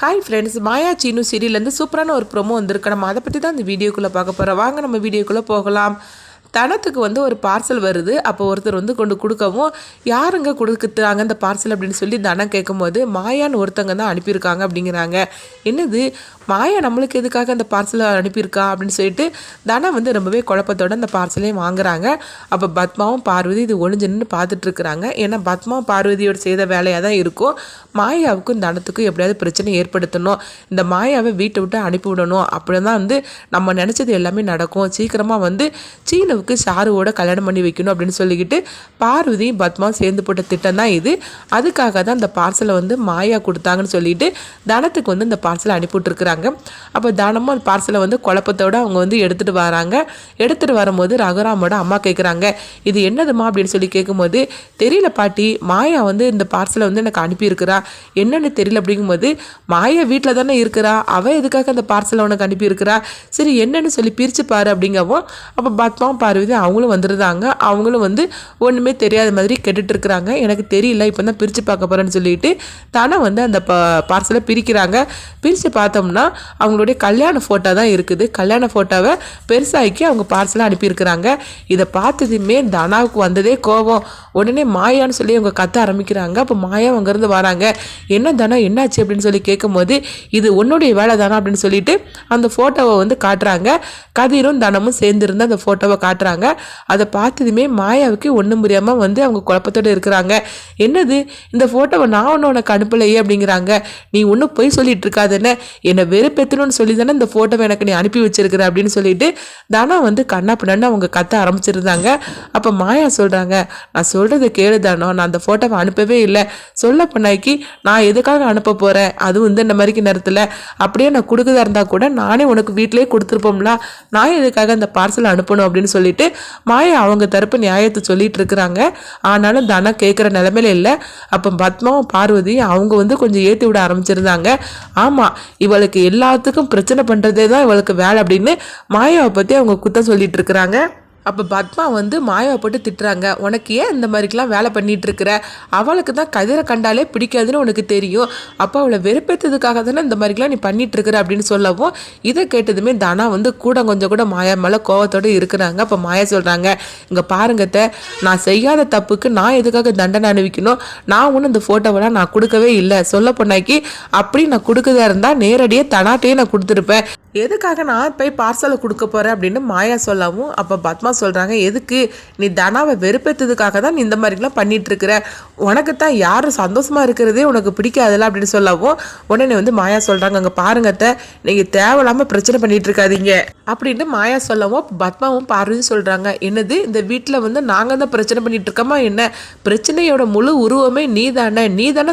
Hi friends, மாயா சீனு சீரியல்லேருந்து சூப்பரான ஒரு promo வந்திருக்கு. நம்ம அதை பற்றி தான் இந்த வீடியோக்குள்ளே பார்க்க போகிறோம். வாங்க நம்ம வீடியோக்குள்ளே போகலாம். தனத்துக்கு ஒரு பார்சல் வருது. அப்போ ஒருத்தர் கொண்டு கொடுக்கவும், யாருங்க கொடுக்குறாங்க இந்த பார்சல் அப்படின்னு சொல்லி தனம் கேட்கும்போது, மாயான்னு ஒருத்தங்க தான் அனுப்பியிருக்காங்க அப்படிங்கிறாங்க. என்னது, மாயா நம்மளுக்கு எதுக்காக அந்த பார்சலை அனுப்பியிருக்கா அப்படின்னு சொல்லிட்டு தனம் ரொம்பவே குழப்பத்தோடு அந்த பார்சலையும் வாங்குறாங்க. அப்போ பத்மாவும் பார்வதி இது ஒளிஞ்சு நின்று பார்த்துட்ருக்குறாங்க. ஏன்னா பத்மாவும் பார்வதியோட செய்த வேலையாக தான் இருக்கும். மாயாவுக்கும் தனத்துக்கும் எப்படியாவது பிரச்சனை ஏற்படுத்தணும், இந்த மாயாவை வீட்டை விட்டு அனுப்பிவிடணும், அப்படி தான் நம்ம நினச்சது எல்லாமே நடக்கும். சீக்கிரமாக சீனுவுக்கு சாருவோட கல்யாணம் பண்ணி வைக்கணும் அப்படின்னு சொல்லிக்கிட்டு பார்வதி பத்மா சேர்ந்து போட்ட திட்டம் தான் இது. அதுக்காக தான் இந்த பார்சலை மாயா கொடுத்தாங்கன்னு சொல்லிட்டு தனத்துக்கு இந்த பார்சலை அனுப்பிவிட்டுருக்குறாங்க. அப்போ தனமும் அந்த பார்சலை குழப்பத்தோடு அவங்க எடுத்துகிட்டு வராங்க. எடுத்துகிட்டு வரும்போது ரகுராமோட அம்மா கேட்குறாங்க, இது என்னதுமா அப்படின்னு சொல்லி கேட்கும்போது, தெரியல பாட்டி, மாயா இந்த பார்சலை எனக்கு அனுப்பியிருக்கிறா, என்னன்னு தெரியல அப்படிங்கும்போது, மாயா வீட்டில் தானே இருக்கிறா, அவள் எதுக்காக அந்த பார்சலை உனக்கு அனுப்பியிருக்கிறா, சரி என்னன்னு சொல்லி பிரித்து பாரு அப்படிங்கவும், அப்போ பத்மாவும் பார்வதி அவங்களும் வந்துருந்தாங்க. அவங்களும் ஒன்றுமே தெரியாத மாதிரி கேட்டுட்டு இருக்கிறாங்க. எனக்கு தெரியல, இப்போ தான் பிரித்து பார்க்க போகிறேன்னு சொல்லிட்டு தானே அந்த பார்சலை பிரிக்கிறாங்க. பிரித்து பார்த்தோம்னா அவங்களுடைய கல்யாண ஃபோட்டோ தான் இருக்குது. கல்யாண ஃபோட்டோவை பெருசாக்கி அவங்க பார்சலை அனுப்பியிருக்கிறாங்க. இதை பார்த்ததுமே தனாவுக்கு வந்ததே கோபம். உடனே மாயான்னு சொல்லி அவங்க கத்த ஆரம்பிக்கிறாங்க. அப்போ மாயா அங்கேருந்து வராங்க. என்ன தனா என்னாச்சு அப்படின்னு சொல்லி கேட்கும்போது, இது உன்னுடைய வேலை தானா அப்படின்னு சொல்லிட்டு அந்த ஃபோட்டோவை காட்டுறாங்க. கதிரும் தனமும் சேர்ந்துருந்து அந்த ஃபோட்டோவை காட்டுறாங்க. அதை பார்த்ததுமே மாயாவுக்கு ஒன்றும் புரியாமல் அவங்க குழப்பத்தோடு இருக்கிறாங்க. என்னது, இந்த ஃபோட்டோவை நான் ஒன்று உனக்கு அனுப்பலையே அப்படிங்கிறாங்க. நீ ஒன்றும் போய் சொல்லிட்டு இருக்காதுன்னு, என்னை வெறுப்பெத்தணும்னு சொல்லி தானே இந்த ஃபோட்டோவை எனக்கு நீ அனுப்பி வச்சிருக்கிற அப்படின்னு சொல்லிட்டு தானா கண்ணா பின்னான்னு அவங்க கத்த ஆரம்பிச்சிருந்தாங்க. அப்போ மாயா சொல்கிறாங்க, நான் சொல்கிறத கேளு தானோ, நான் அந்த ஃபோட்டோவை அனுப்பவே இல்லை. சொல்ல பண்ணாக்கி நான் எதுக்காக அனுப்ப போகிறேன், அதுவும் இந்த மாதிரிக்கு நேரத்தில் அப்படியே நான் கொடுக்குதா இருந்தால் கூட நானே உனக்கு வீட்டிலே கொடுத்துருப்போம்ல, நான் எதுக்காக அந்த பார்சல் அனுப்பணும் அப்படின்னு சொல்லிட்டு மாயா அவங்க தரப்பு நியாயத்தை சொல்லிட்டு இருக்கிறாங்க. ஆனாலும் தனா கேட்குற நிலைமையில இல்லை. அப்போ பத்மாவும் பார்வதி அவங்க கொஞ்சம் ஏற்றி விட ஆரம்பிச்சிருந்தாங்க. ஆமாம், இவளுக்கு எல்லாத்துக்கும் பிரச்சனை பண்ணுறதே தான் இவளுக்கு வேலை அப்படின்னு மாயாவை பற்றி அவங்க குத்தம் சொல்லிட்டு இருக்கிறாங்க. அப்போ பத்மா மாயாவை போட்டு திட்டுறாங்க, உனக்கு ஏன் இந்த மாதிரிக்கெலாம் வேலை பண்ணிகிட்டு இருக்கிற, அவளுக்கு தான் கதிரை கண்டாலே பிடிக்காதுன்னு உனக்கு தெரியும், அப்போ அவளை வெறுப்பேற்றதுக்காக தானே இந்த மாதிரிக்கெலாம் நீ பண்ணிகிட்டு இருக்கிற அப்படின்னு சொல்லவும், இதை கேட்டதுமே தானா கூட கொஞ்சம் கூட மாயா மேலே கோவத்தோடு இருக்கிறாங்க. அப்போ மாயா சொல்கிறாங்க, இங்கே பாருங்கத்த, நான் செய்யாத தப்புக்கு நான் எதுக்காக தண்டனை அனுபவிக்கணும், நான் ஒன்றும் இந்த ஃபோட்டோவெல்லாம் நான் கொடுக்கவே இல்லை, சொல்ல பொண்ணாக்கி அப்படி நான் கொடுக்கதா இருந்தால் நேரடியாக தனாட்டையே நான் கொடுத்துருப்பேன், எதுக்காக நான் போய் பார்சலை கொடுக்க போகிறேன் அப்படின்னு மாயா சொல்லவும், அப்போ பத்மா சொல்கிறாங்க, எதுக்கு, நீ தனாவை வெறுப்பேற்றதுக்காக தான் நீ இந்த மாதிரிலாம் பண்ணிகிட்ருக்கிற, உனக்கு தான் யாரும் சந்தோஷமாக இருக்கிறதே உனக்கு பிடிக்காதுல்ல அப்படின்னு சொல்லவும், உடனே மாயா சொல்கிறாங்க, அங்கே பாருங்கத்த, நீங்கள் தேவையில்லாமல் பிரச்சனை பண்ணிகிட்டு இருக்காதீங்க அப்படின்ட்டு மாயா சொல்லவும், பத்மாவும் பார்வதி சொல்கிறாங்க, என்னது, இந்த வீட்டில் நாங்கள் தான் பிரச்சனை பண்ணிகிட்டு இருக்கோமா என்ன, பிரச்சனையோட முழு உருவமே நீ தானே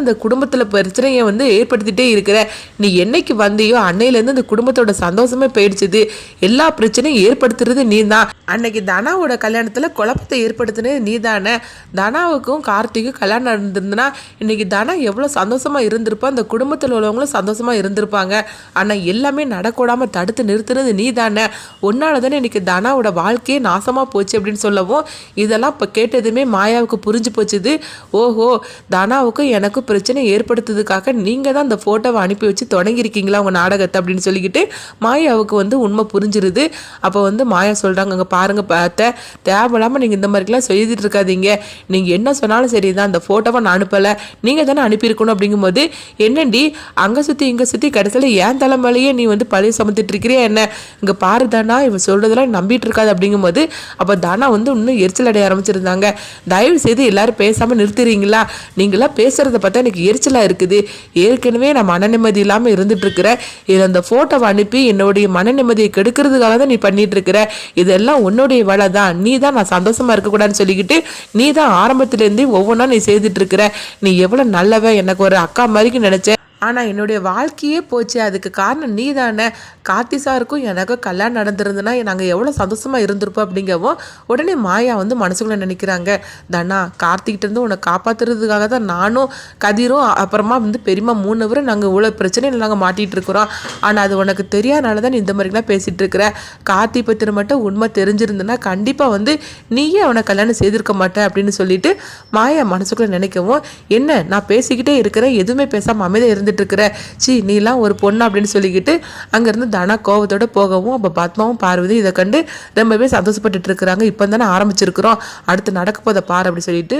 இந்த குடும்பத்தில் பிரச்சனையை ஏற்படுத்திகிட்டே இருக்கிற, நீ என்னைக்கு வந்தியோ அன்னையிலேருந்து இந்த குடும்பத்தோட சந்தோஷமே போயிடுச்சுது, எல்லா பிரச்சனையும் ஏற்படுத்துறது நீ தான், அன்னைக்கு தனாவோட கல்யாணத்தில் குழப்பத்தை ஏற்படுத்தினது நீ தானே, தனாவுக்கும் கார்த்திக்கும் கல்யாணம் நடந்திருந்தனா இன்னைக்கு தனா எவ்வளோ சந்தோஷமாக இருந்திருப்பா, அந்த குடும்பத்தில் உள்ளவங்களும் சந்தோஷமாக இருந்திருப்பாங்க, ஆனால் எல்லாமே நடக்கூடாமல் தடுத்து நிறுத்துனது நீ தானே, உன்னால தானே இன்னைக்கு தனாவோட வாழ்க்கையே நாசமாக போச்சு அப்படின்னு சொல்லவும், இதெல்லாம் இப்போ கேட்டதுமே மாயாவுக்கு புரிஞ்சு போச்சுது. ஓஹோ, தனாவுக்கும் எனக்கும் பிரச்சனை ஏற்படுத்துறதுக்காக நீங்கள் தான் அந்த ஃபோட்டோவை அனுப்பி வச்சு தொடங்கியிருக்கீங்களா உங்கள் நாடகத்தை அப்படின்னு சொல்லிக்கிட்டு மாயாவுக்கு உண்மை புரிஞ்சிருது. அப்போ மாயா சொல்கிறாங்க, அங்கே பாருங்க பார்த்த, தேவையில்லாமல் நீங்கள் இந்த மாதிரிலாம் சொல்லிட்டு இருக்காதீங்க, நீங்கள் என்ன சொன்னாலும் சரி தான், அந்த ஃபோட்டோவை நான் அனுப்பலை, நீங்கள் தானே அனுப்பியிருக்கணும் அப்படிங்கும்போது, என்னண்டி அங்கே சுற்றி இங்கே சுற்றி கடைசியில் ஏன் தலைமையிலேயே நீ பழைய சமத்துட்டு இருக்கிறியா என்ன, இங்கே பாரு தானா இவன் சொல்கிறதெல்லாம் நம்பிட்டு இருக்காது அப்படிங்கும்போது, அப்போ தானா இன்னும் எரிச்சல் அடைய ஆரம்பிச்சிருந்தாங்க. தயவு செய்து எல்லாரும் பேசாமல் நிறுத்துறீங்களா, நீங்களாம் பேசுகிறத பார்த்தா எனக்கு எரிச்சலாக இருக்குது, ஏற்கனவே நான் மன நிம்மதி இல்லாமல் இருந்துட்டு இருக்கிறேன், இதில் அந்த ஃபோட்டோவை அனுப்பி என்னுடைய மன நிம்மதியை கெடுக்கிறதுக்காக தான் நீ பண்ணிட்டு இருக்கிற, இதெல்லாம் உன்னுடைய வேலை தான், நீ தான் நான் சந்தோஷமா இருக்கக்கூடாதுன்னு சொல்லிக்கிட்டு நீ தான் ஆரம்பத்திலேருந்தே ஒவ்வொன்றா நீ செய்துட்டு இருக்கிற, நீ எவ்வளோ நல்லவ, எனக்கு ஒரு அக்கா மாதிரிக்கு நினச்சேன், ஆனால் என்னுடைய வாழ்க்கையே போச்சு, அதுக்கு காரணம் நீ தானே, கார்த்தி சாருக்கும் எனக்கும் கல்யாணம் நடந்திருந்ததுன்னா நாங்கள் எவ்வளோ சந்தோஷமாக இருந்திருப்போம் அப்படிங்கவும், உடனே மாயா மனசுக்குள்ளே நினைக்கிறாங்க, தனா கார்த்திகிட்டேருந்து உன்னை காப்பாற்றுறதுக்காக தான் நானும் கதிரும் அப்புறமா பெரியமா 3 பேரும் நாங்கள் இவ்வளோ பிரச்சனையில் நாங்கள் மாட்டிகிட்டு இருக்கிறோம், ஆனால் அது உனக்கு தெரியாதனால தான் நீ இந்த மாதிரிலாம் பேசிகிட்டு இருக்கிற, கார்த்தி பற்றி மட்டும் உண்மை தெரிஞ்சிருந்ததுன்னா கண்டிப்பாக நீயே அவனை கல்யாணம் செய்திருக்க மாட்டேன் அப்படின்னு சொல்லிட்டு மாயா மனசுக்குள்ளே நினைக்கவும், என்ன நான் பேசிக்கிட்டே இருக்கிறேன், எதுவுமே பேசாமல் அமைதியாக இருந்து இருந்துட்டு இருக்கிற, சி நீலாம் ஒரு பொண்ணு அப்படின்னு சொல்லிக்கிட்டு அங்கேருந்து தனா கோவத்தோட போகவும், அப்போ பத்மாவும் பார்வதி இதை கண்டு ரொம்பவே சந்தோஷப்பட்டுட்டு இருக்கிறாங்க. இப்போ தானே ஆரம்பிச்சிருக்கிறோம், அடுத்து நடக்க போதை பாரு அப்படி சொல்லிட்டு